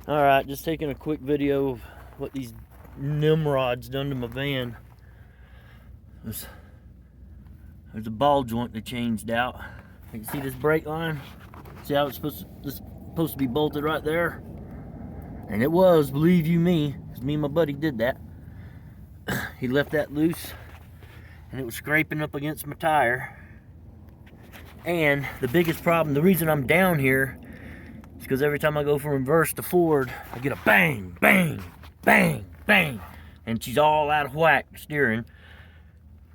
Alright, just taking a quick video of what these Nimrods done to my van. There's a ball joint they changed out. You can see this brake line? See how it's supposed to be bolted right there? And it was, believe you me, because me and my buddy did that. He left that loose and it was scraping up against my tire. And the biggest problem, the reason I'm down here, is because every time I go from reverse to forward, I get a bang, bang, bang, bang. And she's all out of whack steering.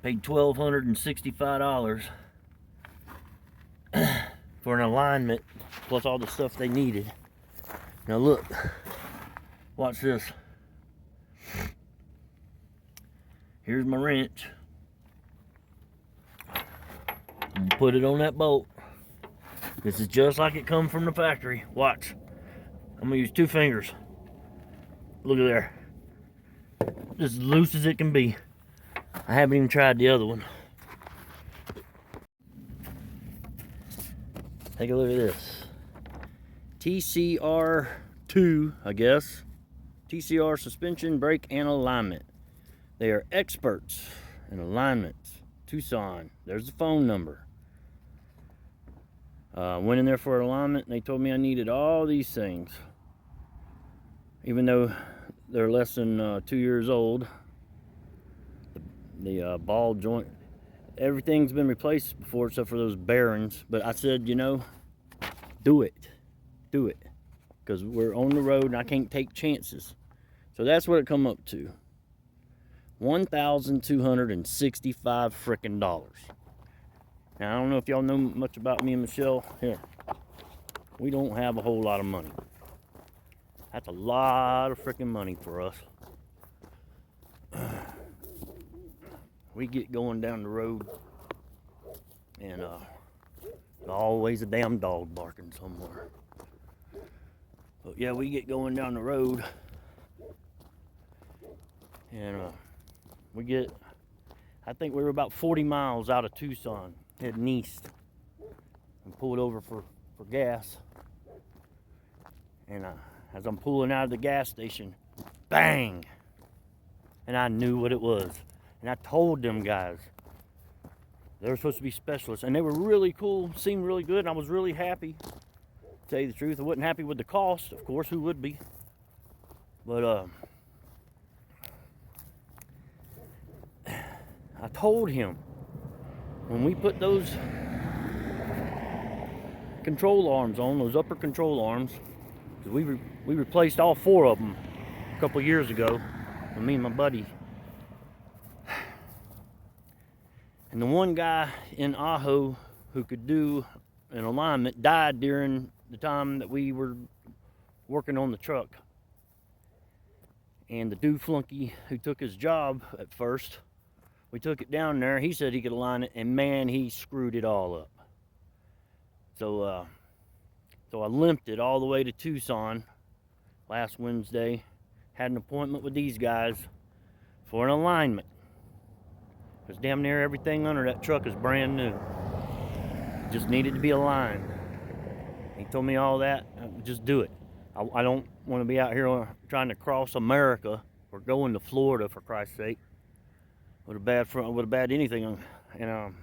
Paid $1,265 for an alignment, plus all the stuff they needed. Now look, watch this. Here's my wrench. I'm gonna put it on that bolt. This is just like it come from the factory. Watch. I'm gonna use 2 fingers. Look at there. Just as loose as it can be. I haven't even tried the other one. Take a look at this. TCR 2, I guess. TCR suspension, brake, and alignment. They are experts in alignments. Tucson. There's the phone number. Went in there for alignment and they told me I needed all these things. Even though they're less than 2 years old. The ball joint, everything's been replaced before except for those bearings. But I said, you know, do it. Do it. Because we're on the road and I can't take chances. So that's what it come up to. $1,265 freaking dollars. Now I don't know if y'all know much about me and Michelle. Here, we don't have a whole lot of money. That's a lot of freaking money for us. We get going down the road and always a damn dog barking somewhere. But yeah, we get going down the road and I think we were about 40 miles out of Tucson, heading east, and pulled over for gas. And as I'm pulling out of the gas station, bang! And I knew what it was. And I told them guys, they were supposed to be specialists, and they were really cool, seemed really good, and I was really happy. To tell you the truth, I wasn't happy with the cost, of course, who would be? But I told him, when we put those control arms on, those upper control arms, because we replaced all 4 of them a couple years ago, with me and my buddy. And the one guy in Ajo who could do an alignment died during the time that we were working on the truck. And the dude flunky who took his job at first, we took it down there, he said he could align it, and man, he screwed it all up. So I limped it all the way to Tucson last Wednesday. Had an appointment with these guys for an alignment. Because damn near everything under that truck is brand new. It just needed to be aligned. He told me all that. Just do it. I don't want to be out here trying to cross America or going to Florida, for Christ's sake, with a bad front, with a bad anything. And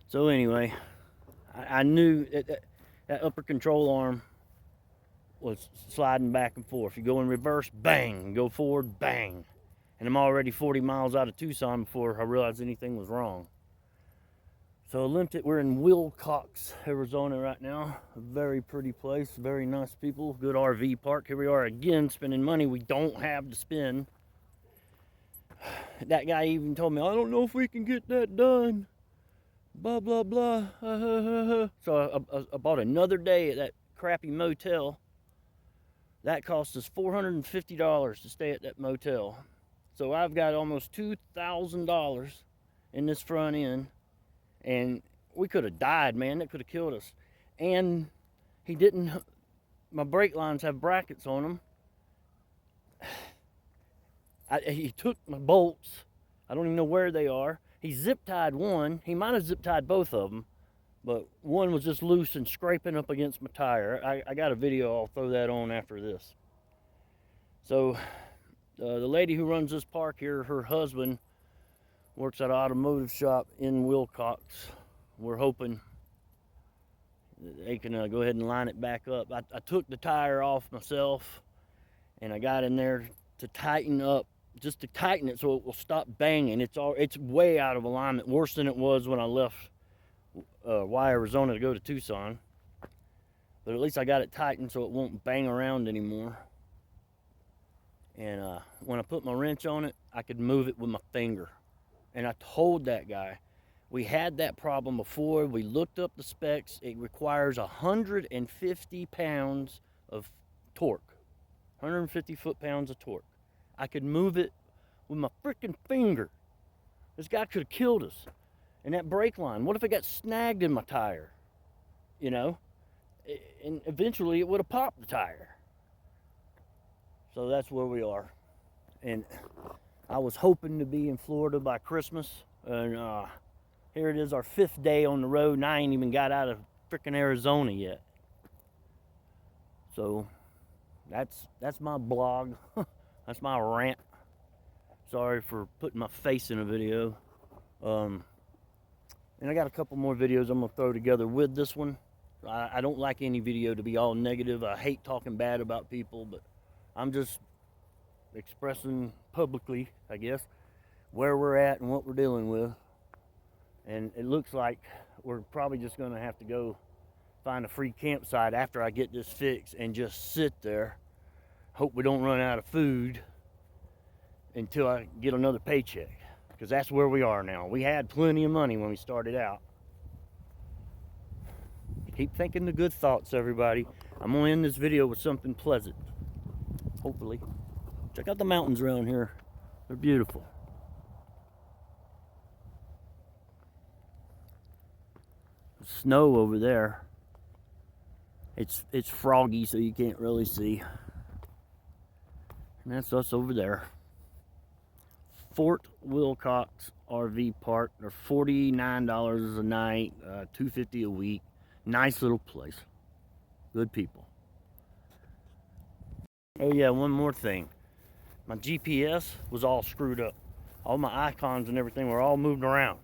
so anyway, I knew that upper control arm was sliding back and forth. You go in reverse, bang. Go forward, bang. And I'm already 40 miles out of Tucson before I realized anything was wrong. So I limped it. We're in Wilcox, Arizona right now. A very pretty place, very nice people, good RV park. Here we are again spending money we don't have to spend. That guy even told me, I don't know if we can get that done. Blah, blah, blah. So I bought another day at that crappy motel. That cost us $450 to stay at that motel. So I've got almost $2,000 in this front end, and we could have died, man. That could have killed us. And he didn't, my brake lines have brackets on them. He took my bolts. I don't even know where they are. He zip tied one. He might have zip tied both of them, but one was just loose and scraping up against my tire. I got a video, I'll throw that on after this. So the lady who runs this park here, her husband works at an automotive shop in Wilcox. We're hoping they can go ahead and line it back up. I took the tire off myself, and I got in there to tighten up, just to tighten it so it will stop banging. It's way out of alignment, worse than it was when I left Arizona to go to Tucson. But at least I got it tightened so it won't bang around anymore. And when I put my wrench on it, I could move it with my finger. And I told that guy, we had that problem before. We looked up the specs. It requires 150 pounds of torque, 150 foot-pounds of torque. I could move it with my freaking finger. This guy could have killed us. And that brake line, what if it got snagged in my tire? You know? And eventually it would have popped the tire. So that's where we are. And I was hoping to be in Florida by Christmas. And here it is, our 5th day on the road, and I ain't even got out of freaking Arizona yet. So that's my blog. That's my rant. Sorry for putting my face in a video. And I got a couple more videos I'm gonna throw together with this one. I don't like any video to be all negative. I hate talking bad about people, but I'm just expressing publicly, I guess, where we're at and what we're dealing with. And it looks like we're probably just gonna have to go find a free campsite after I get this fixed and just sit there. Hope we don't run out of food until I get another paycheck, because that's where we are now. We had plenty of money when we started out. Keep thinking the good thoughts, everybody. I'm gonna end this video with something pleasant, hopefully. Check out the mountains around here. They're beautiful. Snow over there. It's froggy, so you can't really see. And that's us over there. Fort Wilcox RV Park. They're $49 a night, $250 a week. Nice little place. Good people. Oh yeah, one more thing. My GPS was all screwed up. All my icons and everything were all moved around.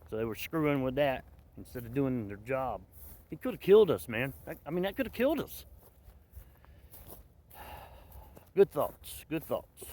So they were screwing with that instead of doing their job. He could have killed us, man. I mean, that could have killed us. Good thoughts. Good thoughts.